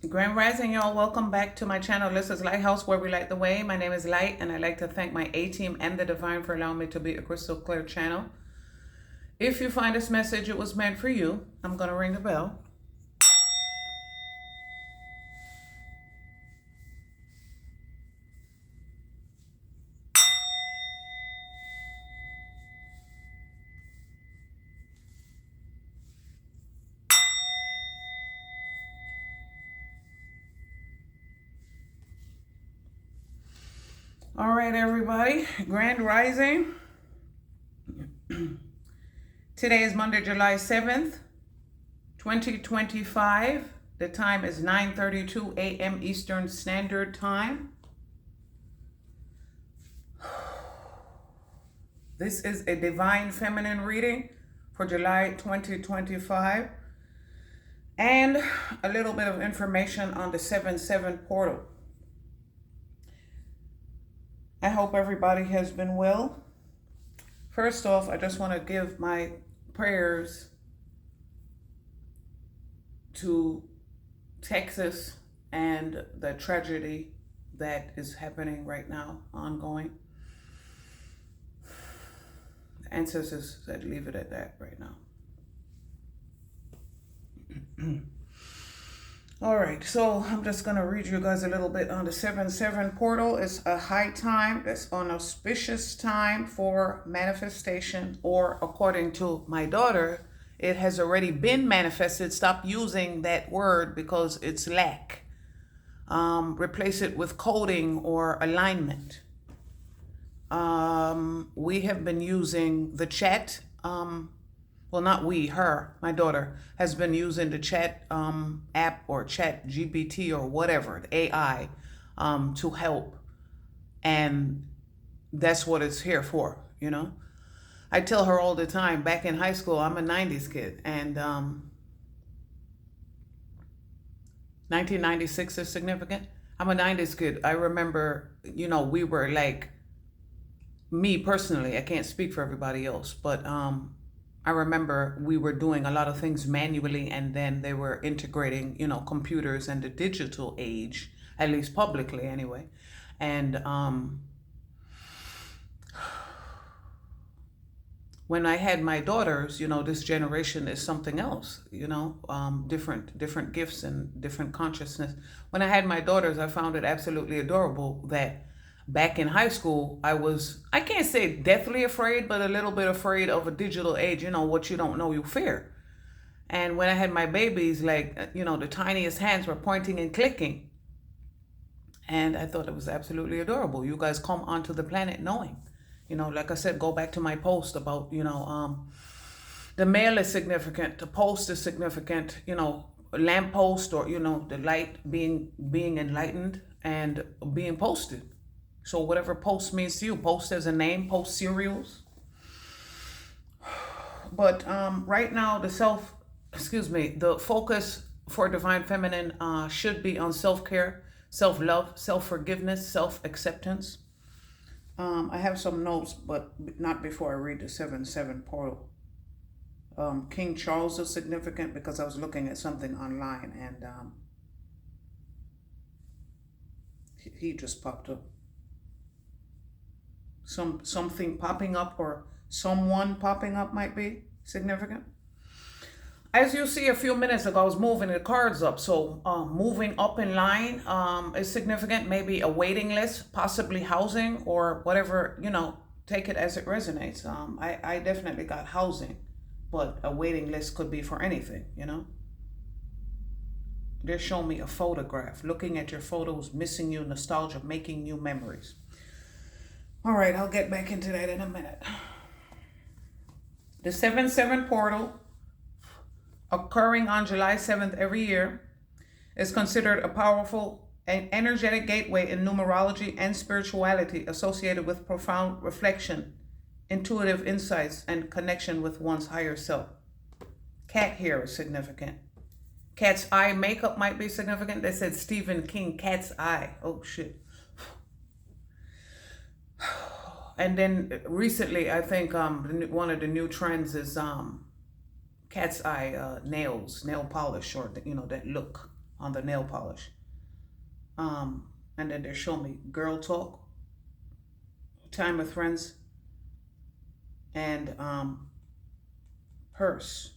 Grand Rising, y'all. Welcome back to my channel. This is Lighthouse, where we light the way. My name is Light, and I'd like to thank my A-team and the Divine for allowing me to be a crystal clear channel. If you find this message, it was meant for you. I'm going to ring the bell. All right, everybody. Grand Rising. Today is Monday, July 7th, 2025. The time is 9:32 a.m. Eastern Standard Time. This is a Divine Feminine reading for July 2025. And a little bit of information on the 7/7 portal. I hope everybody has been well. First off, I just want to give my prayers to Texas and the tragedy that is happening right now, ongoing. The ancestors said leave it at that right now. All right, so I'm just going to read you guys a little bit on the 7/7 portal. It's a high time. It's an auspicious time for manifestation, or according to my daughter, it has already been manifested. Stop using that word because it's lack. Replace it with coding or alignment. We have been using the chat. Well, not we, her, my daughter, has been using the chat app or chat GPT or whatever, the AI, to help. And that's what it's here for, you know. I tell her all the time, back in high school, I'm a 90s kid. And 1996 is significant. I'm a 90s kid. I remember, you know, we were like, me personally, I can't speak for everybody else, but I remember we were doing a lot of things manually, and then they were integrating, you know, computers and the digital age, at least publicly anyway. And when I had my daughters, you know, this generation is something else, you know, different gifts and different consciousness. When I had my daughters, I found it absolutely adorable that back in high school, I can't say deathly afraid, but a little bit afraid of a digital age. You know, what you don't know, you fear. And when I had my babies, like, you know, the tiniest hands were pointing and clicking. And I thought it was absolutely adorable. You guys come onto the planet knowing, you know, like I said, go back to my post about, you know, the mail is significant, the post is significant, you know, lamppost, or, you know, the light being enlightened and being posted. So whatever post means to you, post as a name, post cereals. But right now, the focus for Divine Feminine should be on self-care, self-love, self-forgiveness, self-acceptance. I have some notes, but not before I read the 7/7 portal. King Charles is significant because I was looking at something online, and he just popped up. Something popping up, or someone popping up, might be significant. As you see, a few minutes ago, I was moving the cards up. So moving up in line is significant. Maybe a waiting list, possibly housing, or whatever, you know, take it as it resonates. I definitely got housing, but a waiting list could be for anything, you know. They're showing me a photograph. Looking at your photos, missing you, nostalgia, making new memories. All right, I'll get back into that in a minute. The 7/7 portal, occurring on July 7th every year, is considered a powerful and energetic gateway in numerology and spirituality, associated with profound reflection, intuitive insights, and connection with one's higher self. Cat hair is significant. Cat's eye makeup might be significant. They said Stephen King, cat's eye. Oh, shit. And then recently, I think one of the new trends is cat's eye nails, nail polish, or, you know, that look. on the nail polish. And then they show me girl talk, time with friends, and purse.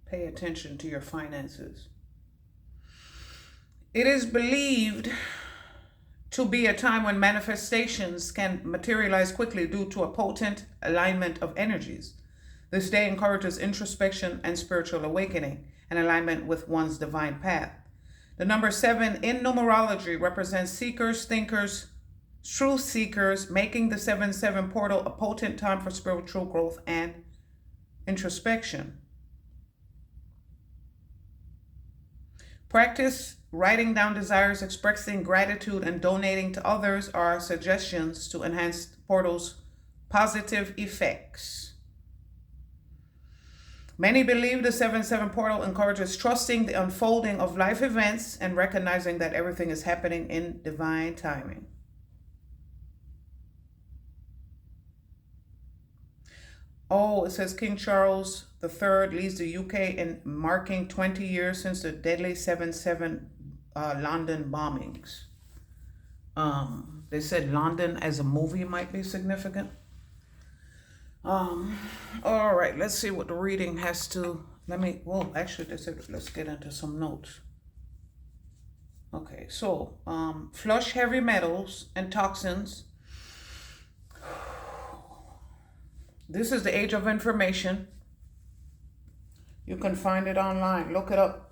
Pay attention to your finances. It is believed to be a time when manifestations can materialize quickly due to a potent alignment of energies. This day encourages introspection and spiritual awakening and alignment with one's divine path. The number 7 in numerology represents seekers, thinkers, truth seekers, making the 7-7 portal a potent time for spiritual growth and introspection. Practice writing down desires, expressing gratitude, and donating to others are suggestions to enhance the portal's positive effects. Many believe the 7-7 portal encourages trusting the unfolding of life events and recognizing that everything is happening in divine timing. Oh, it says King Charles III leads the UK in marking 20 years since the deadly 7-7 London bombings. They said London as a movie might be significant. All right, let's see what the reading has to, actually, let's get into some notes. Okay, so, flush heavy metals and toxins. This is the age of information. You can find it online. Look it up.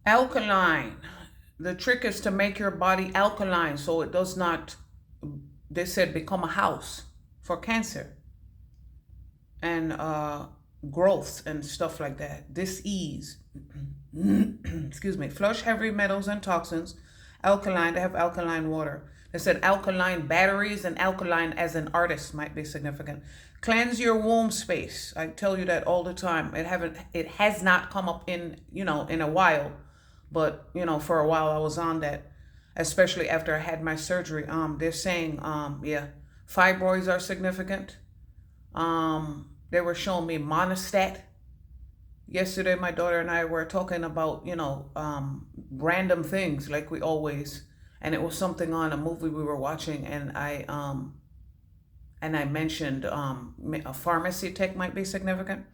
Alkaline. The trick is to make your body alkaline so it does not, they said, become a house for cancer and growth and stuff like that. Dis-ease. Excuse me. Flush heavy metals and toxins. Alkaline. They have alkaline water. They said alkaline batteries and alkaline as an artist might be significant. Cleanse your womb space. I tell you that all the time. It has not come up in a while, but for a while I was on that, especially after I had my surgery. They're saying fibroids are significant. They were showing me monostat. Yesterday my daughter and I were talking about random things like we always. And it was something on a movie we were watching, and I mentioned a pharmacy tech might be significant.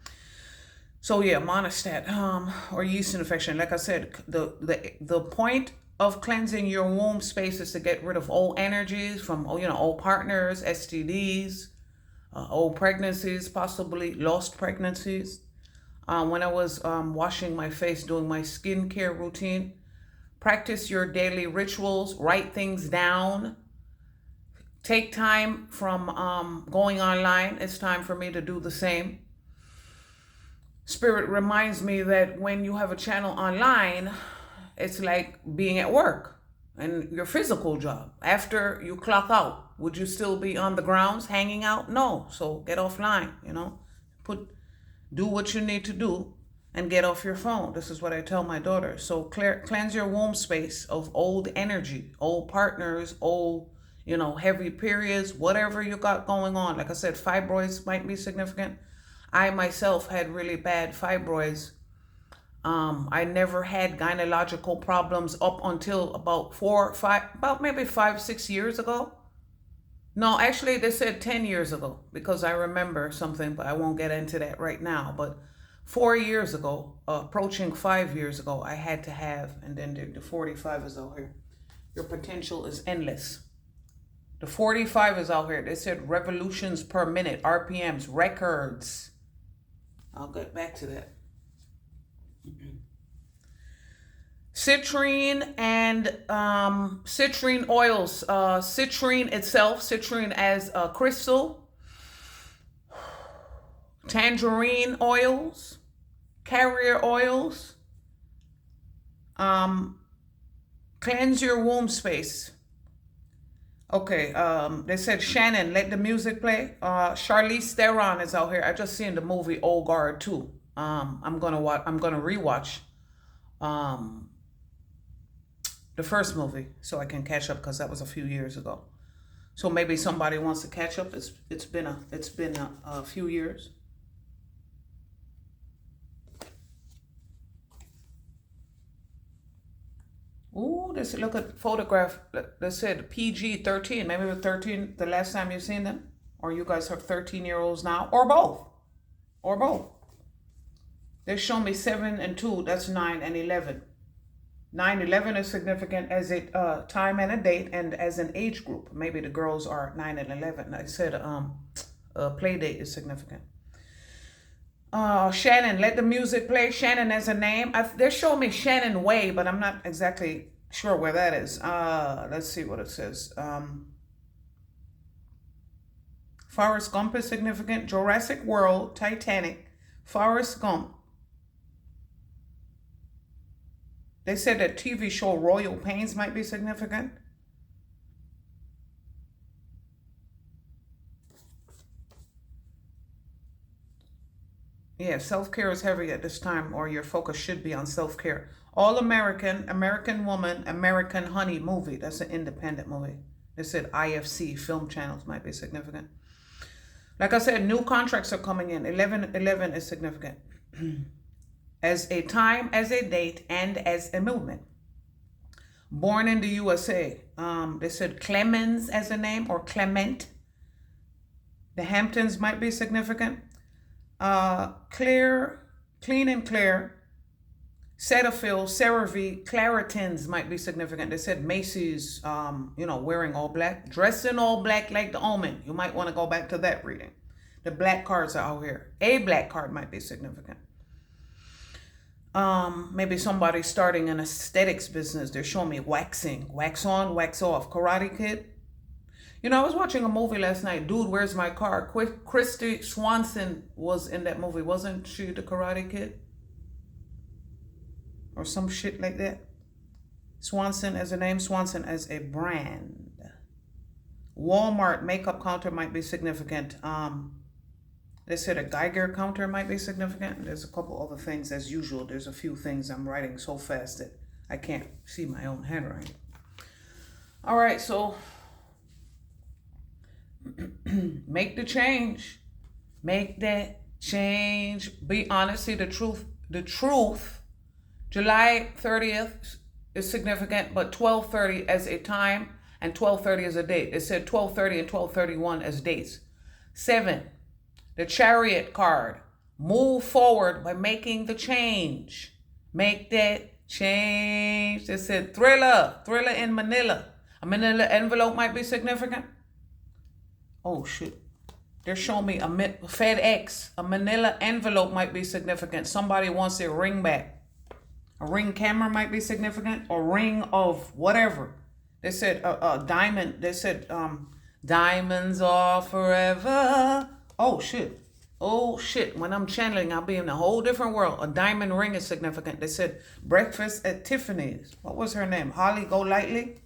So yeah, monostat or yeast infection. Like I said, the point of cleansing your womb space is to get rid of old energies from old partners, STDs, old pregnancies, possibly lost pregnancies. When I was washing my face, doing my skincare routine. Practice your daily rituals, write things down. Take time from going online. It's time for me to do the same. Spirit reminds me that when you have a channel online, it's like being at work and your physical job. After you clock out, would you still be on the grounds hanging out? No. So get offline, do what you need to do. And get off your phone. This is what I tell my daughter. So cleanse your womb space of old energy, old partners, old, heavy periods, whatever you got going on. Like I said, fibroids might be significant. I myself had really bad fibroids. I never had gynecological problems up until about 5-6 years ago. No, actually they said 10 years ago because I remember something, but I won't get into that right now. But 4 years ago, approaching 5 years ago, I had to have, and then the 45 is out here. Your potential is endless. The 45 is out here. They said revolutions per minute, RPMs, records. I'll get back to that. Citrine and citrine oils. Citrine itself, citrine as a crystal. Tangerine oils, carrier oils, cleanse your womb space. Okay, they said Shannon, let the music play. Charlize Theron is out here. I just seen the movie Old Guard 2. I'm gonna rewatch the first movie so I can catch up because that was a few years ago. So maybe somebody wants to catch up. It's been a few years. let's look at photograph. They said PG-13. Maybe it was 13 the last time you seen them, or you guys are 13-year-olds now, or both, or both. They show me 7 and 2. That's 9 and 11. 9-11 is significant as a time and a date, and as an age group. Maybe the girls are 9 and 11. I said play date is significant. Shannon, let the music play. Shannon as a name. They're showing me Shannon Way, but I'm not exactly sure where that is. Let's see what it says. Forrest Gump is significant. Jurassic World, Titanic, Forrest Gump. They said that TV show Royal Pains might be significant. Yeah, self-care is heavy at this time, or your focus should be on self-care. All American, American Woman, American Honey movie. That's an independent movie. They said IFC, film channels might be significant. Like I said, new contracts are coming in. 11/11 is significant. As a time, as a date, and as a movement. Born in the USA. They said Clemens as a name, or Clement. The Hamptons might be significant. Clean and Clear. Cetaphil, CeraVe, Claritins might be significant. They said Macy's, wearing all black. Dressed in all black like the Omen. You might want to go back to that reading. The black cards are out here. A black card might be significant. Maybe somebody starting an aesthetics business. They're showing me waxing. Wax on, wax off. Karate Kid. I was watching a movie last night. Dude, Where's My Car? Christy Swanson was in that movie. Wasn't she the Karate Kid? Or some shit like that. Swanson as a name. Swanson as a brand. Walmart makeup counter might be significant. They said a Geiger counter might be significant. There's a couple other things as usual. There's a few things I'm writing so fast that I can't see my own handwriting. All right, so make the change. Make that change. Be honest. See the truth. The truth. July 30th is significant, but 12:30 as a time and 12:30 as a date. It said 12:30 and 12:31 as dates. 7. The Chariot card. Move forward by making the change. Make that change. It said Thriller. Thriller in Manila. A Manila envelope might be significant. Oh, shit. They're showing me a FedEx. A Manila envelope might be significant. Somebody wants their ring back. A ring camera might be significant. Or ring of whatever. They said a diamond. They said diamonds are forever. Oh, shit. Oh, shit. When I'm channeling, I'll be in a whole different world. A diamond ring is significant. They said breakfast at Tiffany's. What was her name? Holly Golightly?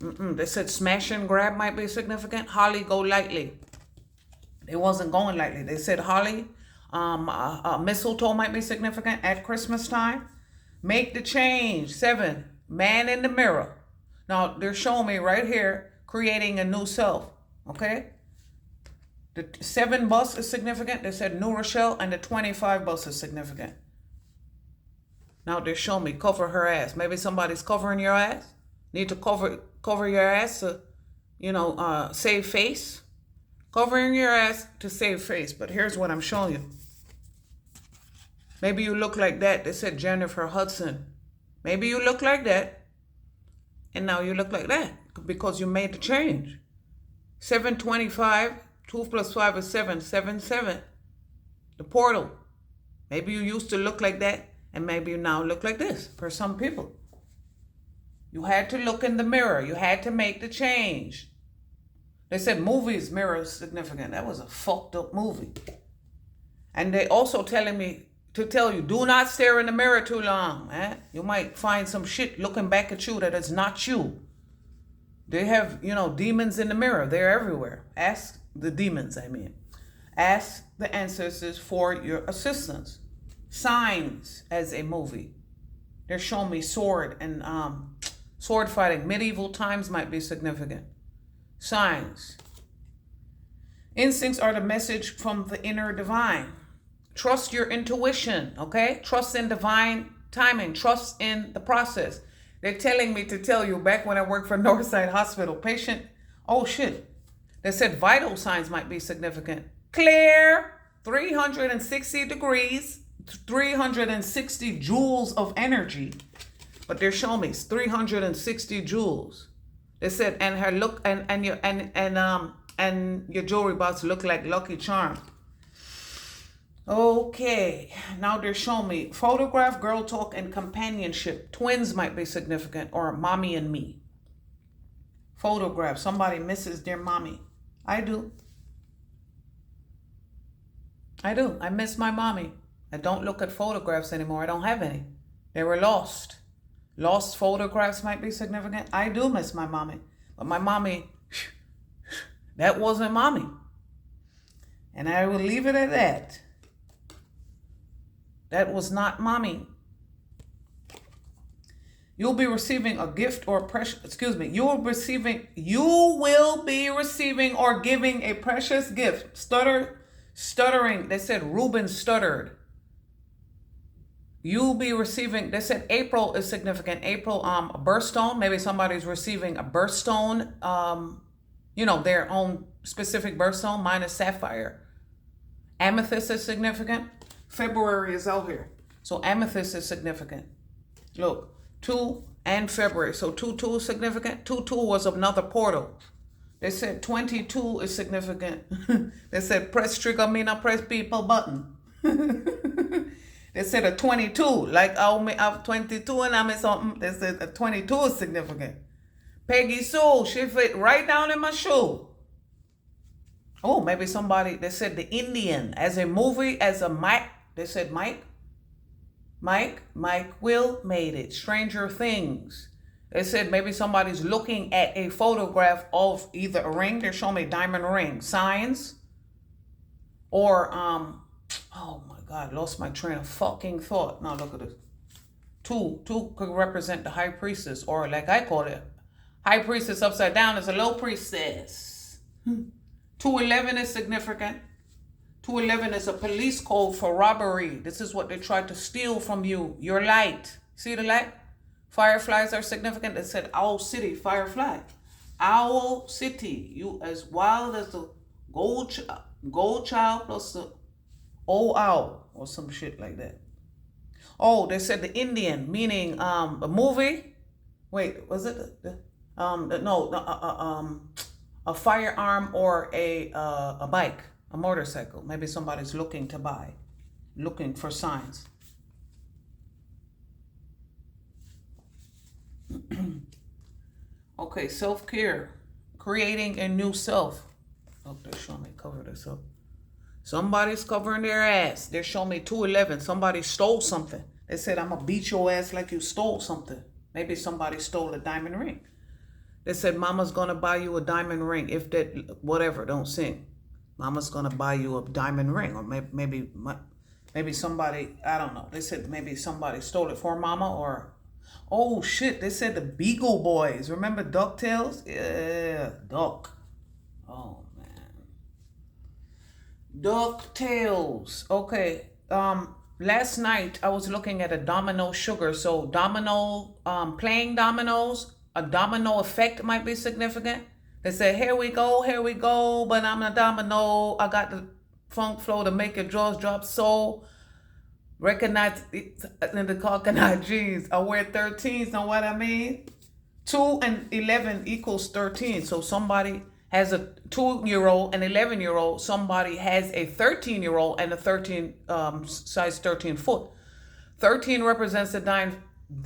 They said smash and grab might be significant. Holly Golightly. It wasn't going lightly. They said Holly. Mistletoe might be significant at Christmas time. Make the change. 7. Man in the mirror. Now, they're showing me right here creating a new self. Okay? The 7 bus is significant. They said New Rochelle, and the 25 bus is significant. Now they're showing me cover her ass. Maybe somebody's covering your ass. Need to cover your ass to, save face. Covering your ass to save face. But here's what I'm showing you. Maybe you look like that. They said Jennifer Hudson. Maybe you look like that. And now you look like that because you made the change. 725. 2 plus 5 is 7. 7, 7. The portal. Maybe you used to look like that, and maybe you now look like this for some people. You had to look in the mirror. You had to make the change. They said movies, mirror is significant. That was a fucked up movie. And they also telling me to tell you, do not stare in the mirror too long. You might find some shit looking back at you that is not you. They have, demons in the mirror. They're everywhere. Ask the demons, Ask the ancestors for your assistance. Signs as a movie. They're showing me sword and sword fighting. Medieval times might be significant. Signs. Instincts are the message from the inner divine. Trust your intuition, okay? Trust in divine timing. Trust in the process. They're telling me to tell you back when I worked for Northside Hospital, patient, oh shit. They said vital signs might be significant. Clear, 360 degrees, 360 joules of energy. But they're showing me 360 joules. They said, and her look and your jewelry box look like Lucky Charm. Okay, now they're showing me photograph, girl talk, and companionship. Twins might be significant, or mommy and me. Photograph, somebody misses their mommy. I do. I miss my mommy. I don't look at photographs anymore. I don't have any. They were lost. Lost photographs might be significant. I do miss my mommy. But my mommy, that wasn't mommy. And I will leave it at that. That was not mommy. You'll be receiving a gift or precious, you will be receiving or giving a precious gift. Stuttering. They said Reuben stuttered. You'll be receiving, they said April is significant. April, a birthstone. Maybe somebody's receiving a birthstone, their own specific birthstone. Mine is sapphire. Amethyst is significant. February is out here. So amethyst is significant. Look, 2 and February. So 2-2 is significant. 2-2 was another portal. They said 22 is significant. They said press trigger, me not press people button. They said a 22, like I'm 22 and I'm in something. They said a 22 is significant. Peggy Sue, she fit right down in my shoe. Oh, maybe somebody, they said the Indian, as a movie, as a Mike. They said Mike Will made it. Stranger Things. They said maybe somebody's looking at a photograph of either a ring. They're showing me diamond ring. Signs. Or, oh my God, lost my train of fucking thought. Now look at this. 2 could represent the high priestess, or like I call it, high priestess upside down is a low priestess. 211 is significant. 211 is a police code for robbery. This is what they tried to steal from you. Your light. See the light? Fireflies are significant. They said Owl City, firefly. Owl City. You as wild as the gold child plus the old owl or some shit like that. Oh, they said the Indian, meaning a movie. Wait, was it a firearm or a bike, a motorcycle. Maybe somebody's looking to buy, looking for signs. Okay, self-care, creating a new self. Oh, they're showing me cover this up. Somebody's covering their ass. They're showing me 211. Somebody stole something. They said, I'm going to beat your ass like you stole something. Maybe somebody stole a diamond ring. They said, Mama's going to buy you a diamond ring. If that, whatever, don't sing. Mama's going to buy you a diamond ring. Or maybe somebody, I don't know. They said maybe somebody stole it for Mama or, oh shit, they said the Beagle Boys. Remember DuckTales? Yeah, Duck. Oh, man. DuckTales. Okay. Last night I was looking at a domino sugar. So playing dominoes, a domino effect might be significant. They said, here we go, but I'm a domino. I got the funk flow to make your jaws drop. So recognize it in the coconut jeans. I wear 13s, know what I mean? 2 and 11 equals 13. So somebody has a 2-year-old and 11-year-old. Somebody has a 13-year-old and a size 13 foot. 13 represents the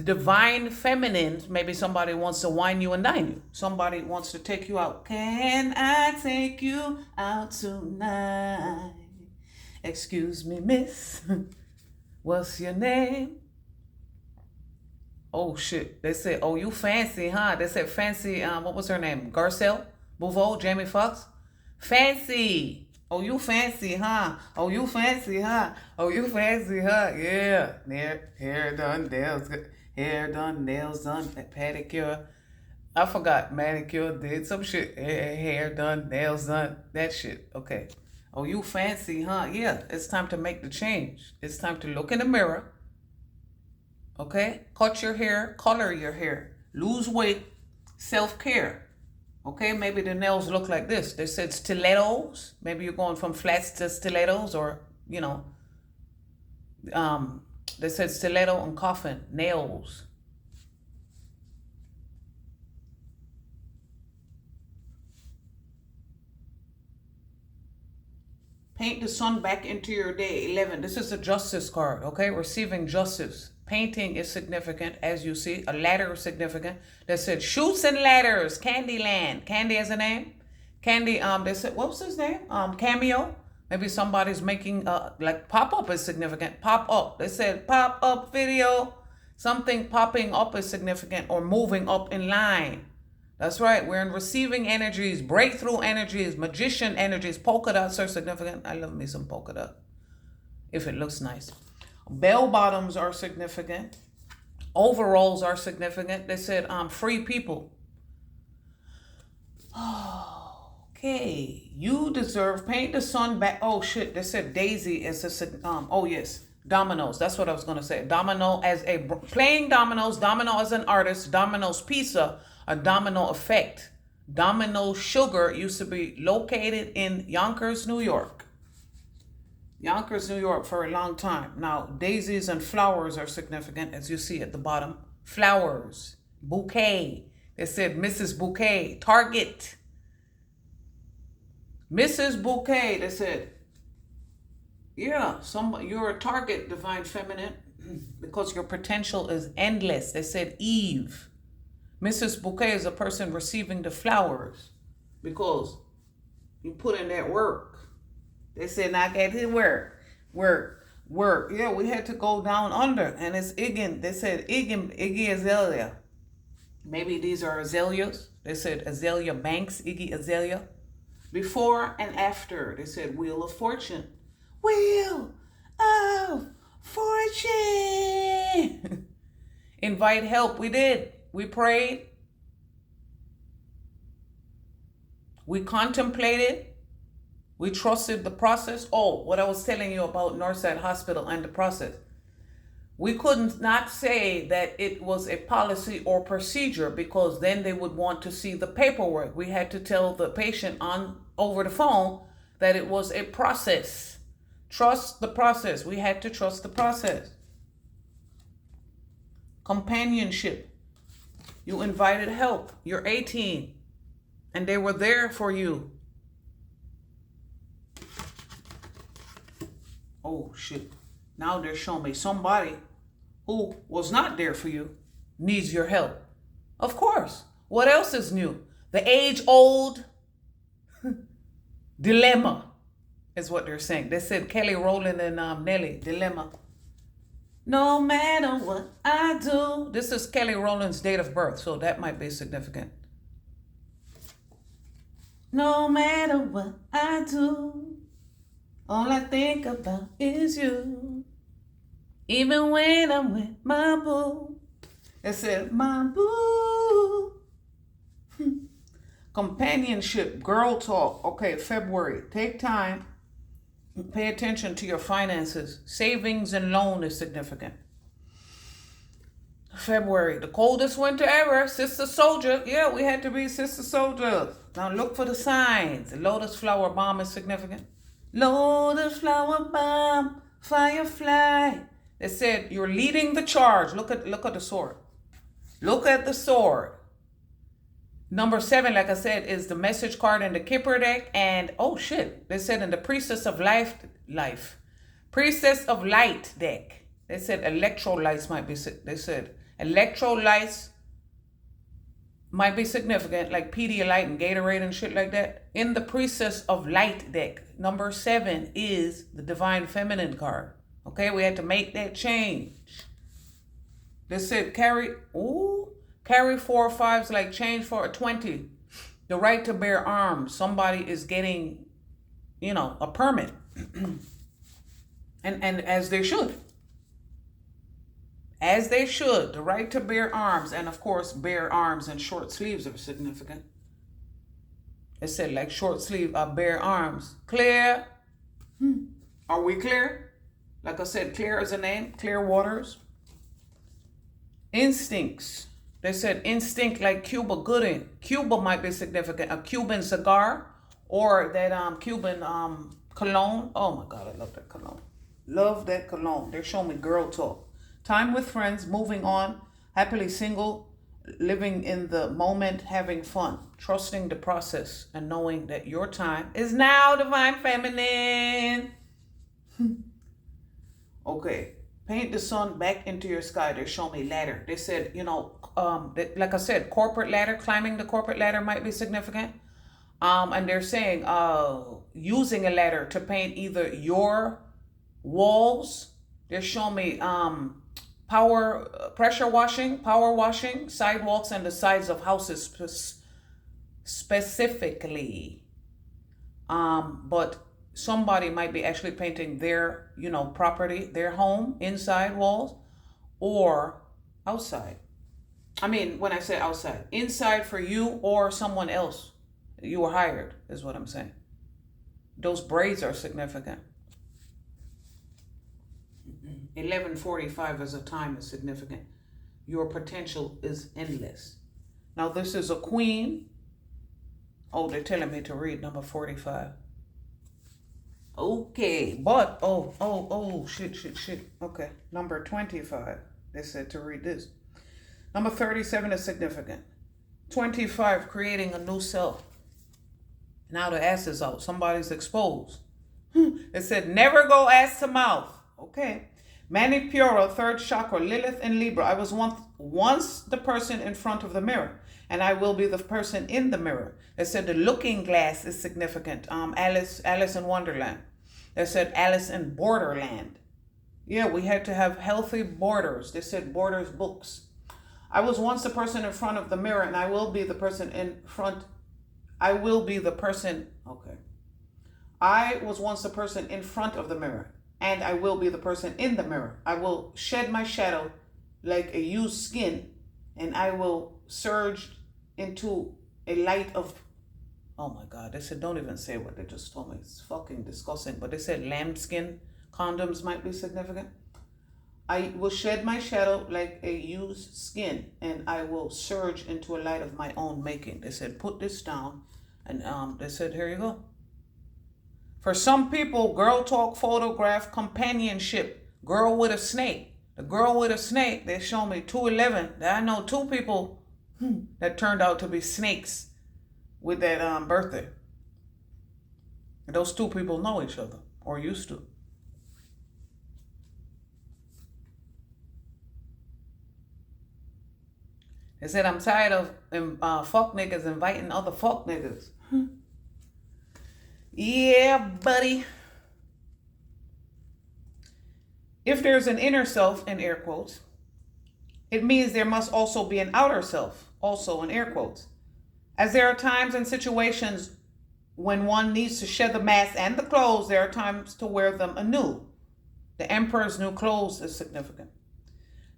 divine feminine. Maybe somebody wants to wine you and dine you. Somebody wants to take you out. Can I take you out tonight? Excuse me, miss. What's your name? Oh shit. They said, oh, you fancy, huh? They said fancy, what was her name? Garcelle? Bouveau? Jamie Foxx? Fancy. Oh, you fancy, huh? Oh, you fancy, huh? Oh, you fancy, huh? Yeah. Hair done, nails done, pedicure. I forgot. Manicure, did some shit. Hair done, nails done, that shit. Okay. Oh, you fancy, huh? Yeah, it's time to make the change. It's time to look in the mirror. Okay? Cut your hair, color your hair, lose weight, self-care. Okay? Maybe the nails look like this. They said stilettos. Maybe you're going from flats to stilettos, or, you know, they said stiletto and coffin, nails. Paint the sun back into your day. 11. This is a justice card, okay? Receiving justice. Painting is significant, as you see. A ladder is significant. They said shoots and ladders. Candyland. Candy has a name. Candy, they said, what was his name? Cameo. Maybe somebody's making, like pop-up is significant. Pop-up. They said pop-up video. Something popping up is significant, or moving up in line. That's right. We're in receiving energies, breakthrough energies, magician energies. Polka dots are significant. I love me some polka dot, if it looks nice. Bell bottoms are significant. Overalls are significant. They said free people. Okay. You deserve, paint the sun back. Oh, shit. They said Daisy is a, oh, yes. Dominoes. That's what I was going to say. Domino as a, playing dominoes. Domino as an artist. Domino's Pizza. A domino effect. Domino Sugar used to be located in Yonkers, New York. Yonkers, New York for a long time. Now, daisies and flowers are significant, as you see at the bottom. Flowers. Bouquet. They said Mrs. Bouquet. Target. Mrs. Bouquet. They said, yeah, you're a target, divine feminine, because your potential is endless. They said Eve. Mrs. Bouquet is a person receiving the flowers because you put in that work. They said, now get to work. Yeah, we had to go down under, and it's Iggy. They said Iggy Azalea. Maybe these are azaleas. They said Azalea Banks, Iggy Azalea. Before and after, they said Wheel of Fortune. Wheel of Fortune. Invite help. We did. We prayed. We contemplated. We trusted the process. Oh, what I was telling you about Northside Hospital and the process. We couldn't not say that it was a policy or procedure, because then they would want to see the paperwork. We had to tell the patient over the phone that it was a process. Trust the process. We had to trust the process. Companionship. You invited help. You're 18. And they were there for you. Oh, shit. Now they're showing me somebody who was not there for you needs your help. Of course. What else is new? The age-old dilemma is what they're saying. They said Kelly Rowland and Nelly, dilemma. No matter what I do. This is Kelly Rowland's date of birth, so that might be significant. No matter what I do, all I think about is you. Even when I'm with my boo. It said, my boo. Companionship, girl talk. Okay, February. Take time. Pay attention to your finances. Savings and loan is significant. February, the coldest winter ever. Sister Soldier. Yeah, we had to be Sister Soldiers. Now look for the signs. The lotus flower bomb is significant. Lotus flower bomb, firefly. They said you're leading the charge. Look at the sword. Look at the sword. Number 7, like I said, is the message card in the Kipper deck. And, oh shit, they said in the Priestess of Life. Priestess of Light deck. They said electrolytes might be, they said electrolytes might be significant, like Pedialyte and Gatorade and shit like that. In the Priestess of Light deck, number 7 is the Divine Feminine card. Okay, we had to make that change. They said carry 4 5s like change for a 20. The right to bear arms. Somebody is getting, a permit. and as they should. As they should. The right to bear arms. And of course, bear arms and short sleeves are significant. It said like short sleeve, bear arms. Clear. Are we clear? Like I said, clear is a name. Clear waters. Instincts. They said instinct like Cuba Gooding. Cuba might be significant. A Cuban cigar or that Cuban cologne. Oh my God, I love that cologne. Love that cologne. They're showing me girl talk. Time with friends, moving on, happily single, living in the moment, having fun, trusting the process, and knowing that your time is now, divine feminine. Okay. Paint the sun back into your sky. They show me ladder. They said, like I said, corporate ladder, climbing the corporate ladder might be significant. And they're saying using a ladder to paint either your walls. They're showing me power washing, sidewalks and the sides of houses specifically. But somebody might be actually painting their, property, their home, inside walls or outside. I mean, when I say outside, inside for you or someone else. You were hired, is what I'm saying. Those braids are significant. 11:45 as a time is significant. Your potential is endless. Now, this is a queen. Oh, they're telling me to read number 45. Okay, but, shit. Okay, number 25. They said to read this. Number 37 is significant. 25, creating a new self. Now the ass is out. Somebody's exposed. It said, never go ass to mouth. Okay. Manipura, third chakra, Lilith and Libra. I was once the person in front of the mirror, and I will be the person in the mirror. They said the looking glass is significant. Alice in Wonderland. They said Alice in Borderland. Yeah, we had to have healthy borders. They said borders books. I was once the person in front of the mirror, and I will be the person in front. I will be the person. Okay. I was once the person in front of the mirror, and I will be the person in the mirror. I will shed my shadow like a used skin, and I will surge into a light of, oh my God, they said don't even say what they just told me. It's fucking disgusting. But they said lambskin condoms might be significant. I will shed my shadow like a used skin, and I will surge into a light of my own making. They said put this down, and they said here you go. For some people, girl talk, photograph, companionship, girl with a snake. The girl with a snake, they show me 211. I know two people that turned out to be snakes with that birthday. And those two people know each other, or used to. They said, I'm tired of fuck niggas inviting other fuck niggas. Yeah, buddy. If there's an inner self, in air quotes, it means there must also be an outer self, also in air quotes. As there are times and situations when one needs to shed the mask and the clothes, there are times to wear them anew. The emperor's new clothes is significant.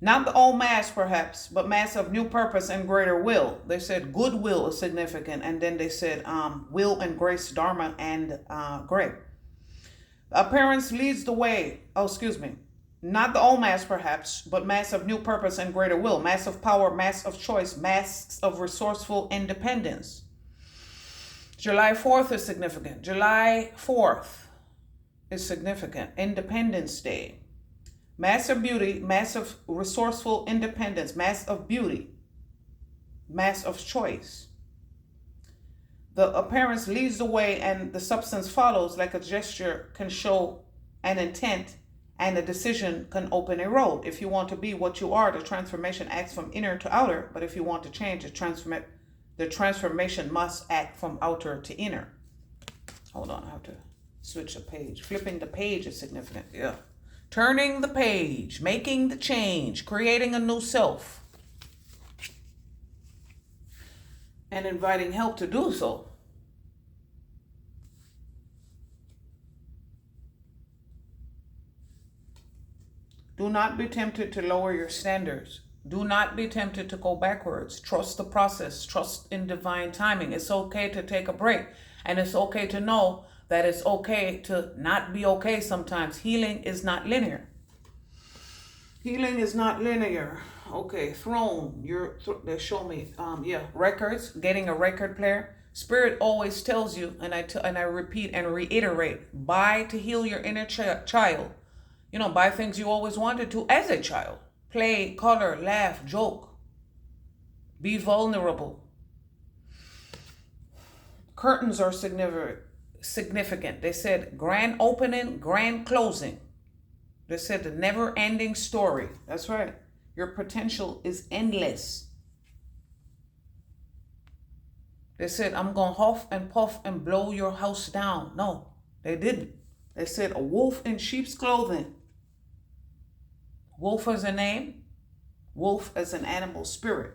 Not the old mask, perhaps, but mask of new purpose and greater will. They said goodwill is significant, and then they said will and grace, dharma and gray. Appearance leads the way. Oh, excuse me. Not the old mask, perhaps, but mask of new purpose and greater will. Mask of power, mask of choice, masks of resourceful independence. July 4th is significant. July 4th is significant. Independence Day. Mass of beauty, mass of resourceful independence, mass of beauty, mass of choice. The appearance leads the way and the substance follows, like a gesture can show an intent and a decision can open a road. If you want to be what you are, the transformation acts from inner to outer, but if you want to change, the transformation must act from outer to inner. Hold on, I have to switch a page. Flipping the page is significant, yeah. Turning the page, making the change, creating a new self, and inviting help to do so. Do not be tempted to lower your standards. Do not be tempted to go backwards. Trust the process. Trust in divine timing. It's okay to take a break, and it's okay to know that it's okay to not be okay sometimes. Healing is not linear. Healing is not linear. Okay, throne. They show me. Yeah, records. Getting a record player. Spirit always tells you, and I repeat and reiterate: buy to heal your inner child. Buy things you always wanted to as a child. Play, color, laugh, joke. Be vulnerable. Curtains are significant. They said grand opening, grand closing. They said the never-ending story. That's right. Your potential is endless. They said, I'm going to huff and puff and blow your house down. No, they didn't. They said, a wolf in sheep's clothing. Wolf as a name. Wolf as an animal spirit.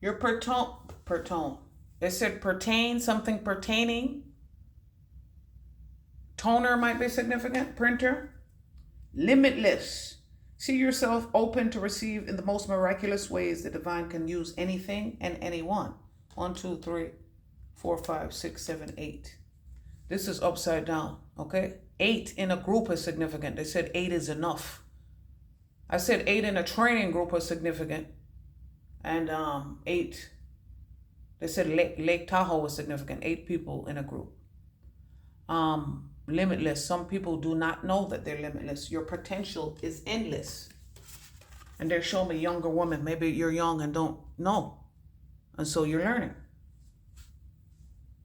Your pertone. They said pertain, something pertaining. Toner might be significant. Printer. Limitless. See yourself open to receive in the most miraculous ways the divine can use anything and anyone. 1, 2, 3, 4, 5, 6, 7, 8. This is upside down, okay? 8 in a group is significant. They said 8 is enough. I said 8 in a training group is significant. And 8, they said Lake Tahoe was significant. 8 people in a group. Limitless. Some people do not know that they're limitless. Your potential is endless. And they're showing me younger women. Maybe you're young and don't know. And so you're learning.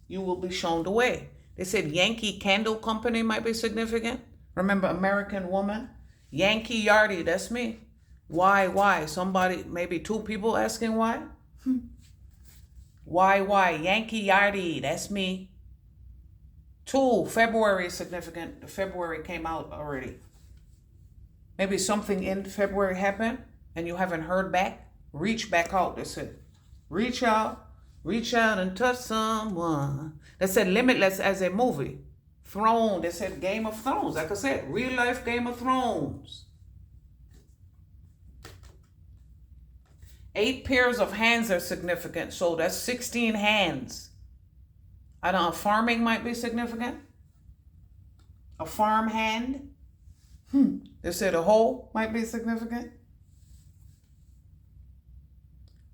You will be shown the way. They said Yankee Candle Company might be significant. Remember American Woman? Yankee Yardie, that's me. Why? Somebody, maybe 2 people asking why? Why? Yankee Yardie, that's me. 2, February is significant. The February came out already. Maybe something in February happened and you haven't heard back. Reach back out, they said. Reach out and touch someone. They said Limitless as a movie. Throne, they said Game of Thrones. Like I said, real life Game of Thrones. 8 pairs of hands are significant. So that's 16 hands. I don't know, farming might be significant. A farm hand. They said a hoe might be significant.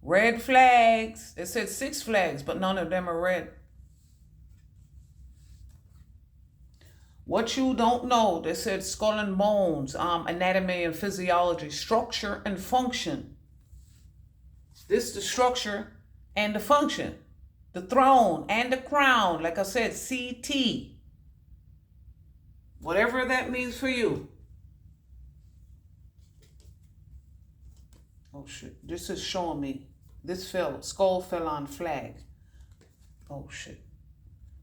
Red flags. They said 6 flags, but none of them are red. What you don't know, they said skull and bones, anatomy and physiology, structure and function. This the structure and the function. The throne and the crown, like I said, CT. Whatever that means for you. Oh shit, this is showing me. This skull fell on flag. Oh shit.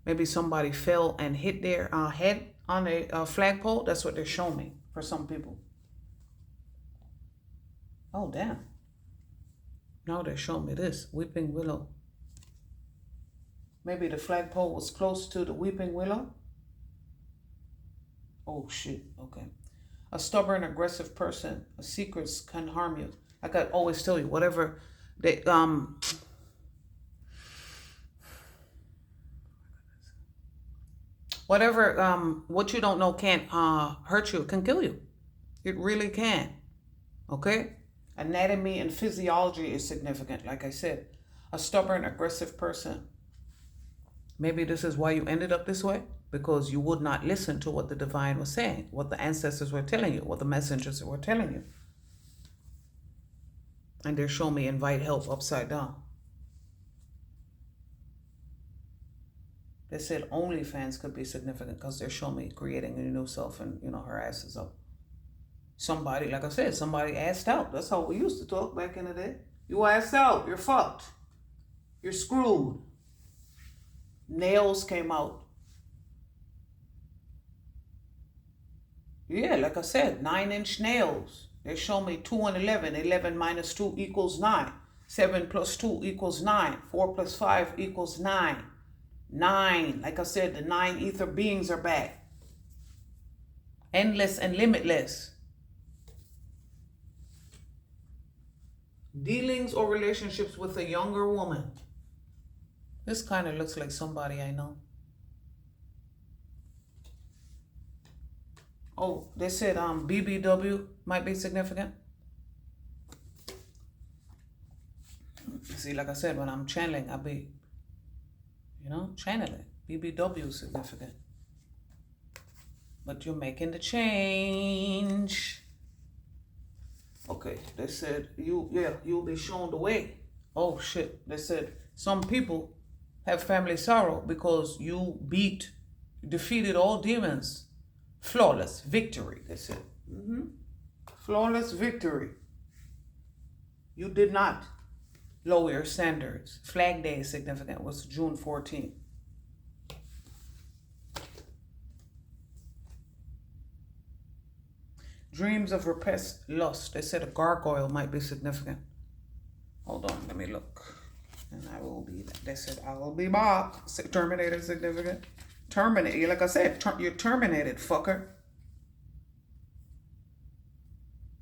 Maybe somebody fell and hit their head on a flagpole. That's what they're showing me for some people. Oh damn. Now they're showing me this, weeping willow. Maybe the flagpole was close to the weeping willow. Oh shit, okay. A stubborn, aggressive person. Secrets can harm you. Like I always tell you, whatever they what you don't know can't hurt you, can kill you. It really can. Okay? Anatomy and physiology is significant, like I said. A stubborn, aggressive person. Maybe this is why you ended up this way, because you would not listen to what the divine was saying, what the ancestors were telling you, what the messengers were telling you. And they're showing me invite help upside down. They said OnlyFans could be significant because they're showing me creating a new self and, her ass is up. Somebody, like I said, somebody asked out. That's how we used to talk back in the day. You asked out, you're fucked. You're screwed. Nails came out. Yeah, like I said, 9-inch nails. They show me 2 and 11. 11 minus 2 equals 9. 7 plus 2 equals 9. 4 plus 5 equals 9. 9. Like I said, the 9 ether beings are back. Endless and limitless. Dealings or relationships with a younger woman. This kind of looks like somebody I know. Oh, they said BBW might be significant. See, like I said, when I'm channeling, I'll be, channeling. BBW is significant. But you're making the change. Okay, they said you'll be shown the way. Oh shit, they said some people have family sorrow because you defeated all demons. Flawless victory, they said. Flawless victory. You did not lower your standards. Flag Day is significant. It was June 14th. Dreams of repressed lust. They said a gargoyle might be significant. Hold on, let me look. And I will be, they said I will be back. Terminated significant. Terminated, like I said, you're terminated, fucker.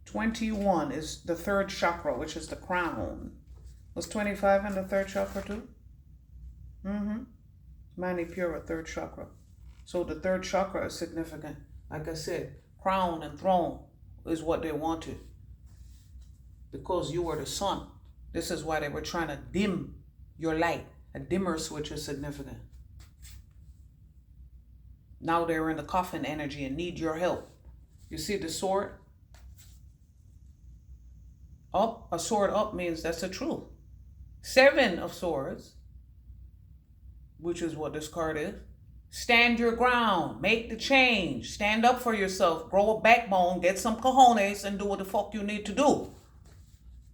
21 is the third chakra, which is the crown. Was 25 in the third chakra too? Manipura, third chakra. So the third chakra is significant. Like I said, crown and throne is what they wanted. Because you were the sun. This is why they were trying to dim your light. A dimmer switch is significant. Now they're in the coffin energy and need your help. You see the sword? Up, a sword up means that's the truth. 7 of swords, which is what this card is. Stand your ground, make the change, stand up for yourself, grow a backbone, get some cojones and do what the fuck you need to do.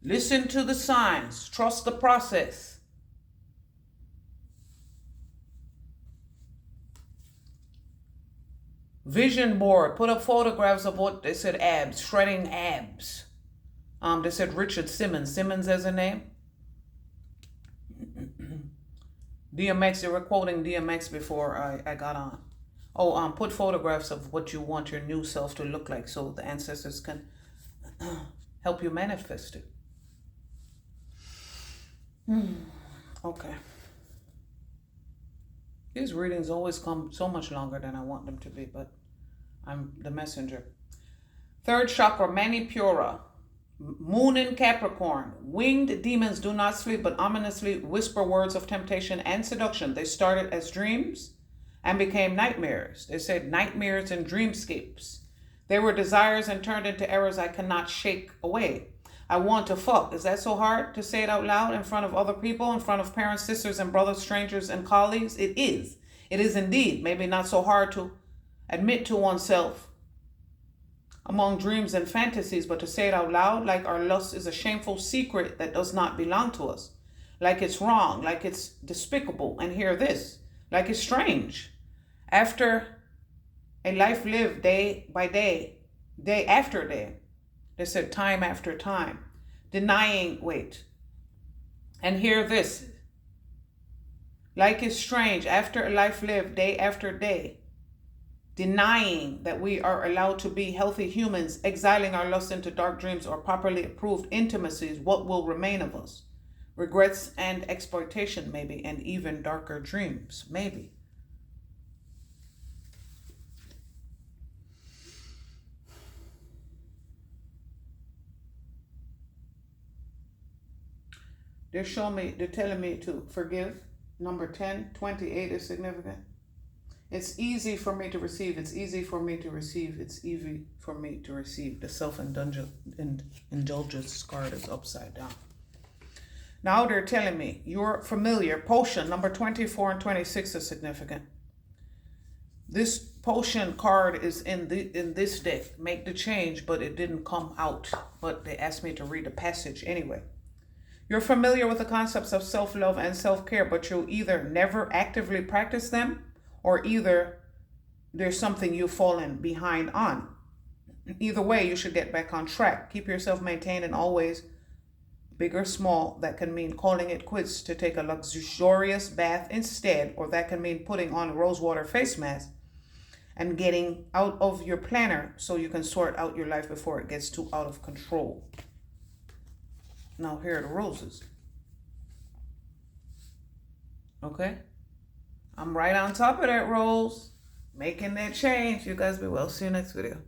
Listen to the signs, trust the process. Vision board, put up photographs of what they said abs, shredding abs. They said Richard Simmons as a name. DMX, they were quoting DMX before I got on. Oh, put photographs of what you want your new self to look like so the ancestors can help you manifest it. Okay. These readings always come so much longer than I want them to be, but I'm the messenger. Third chakra, Manipura. Moon in Capricorn. Winged demons do not sleep, but ominously whisper words of temptation and seduction. They started as dreams and became nightmares. They said nightmares and dreamscapes. They were desires and turned into errors I cannot shake away. I want to fuck. Is that so hard to say it out loud in front of other people, in front of parents, sisters, and brothers, strangers, and colleagues? It is. It is indeed. Maybe not so hard to admit to oneself among dreams and fantasies, but to say it out loud like our lust is a shameful secret that does not belong to us. Like it's wrong, like it's despicable. And hear this, like it's strange. After a life lived day by day, day after day, they said time after time, denying, and hear this, like it's strange, after a life lived day after day, denying that we are allowed to be healthy humans, exiling our lust into dark dreams or properly approved intimacies, what will remain of us? Regrets and exploitation, maybe, and even darker dreams, maybe. They're telling me to forgive. Number 10, 28 is significant. It's easy for me to receive. It's easy for me to receive. It's easy for me to receive. The self-indulgence card is upside down. Now they're telling me you're familiar. Potion, number 24 and 26 is significant. This potion card is in this deck. Make the change, but it didn't come out. But they asked me to read the passage anyway. You're familiar with the concepts of self-love and self-care, but you'll either never actively practice them, or either there's something you've fallen behind on. Either way, you should get back on track. Keep yourself maintained and always, big or small. That can mean calling it quits to take a luxurious bath instead, or that can mean putting on a rosewater face mask and getting out of your planner so you can sort out your life before it gets too out of control. Now here are the roses. Okay? I'm right on top of that rose. making that change. You guys be well. See you next video.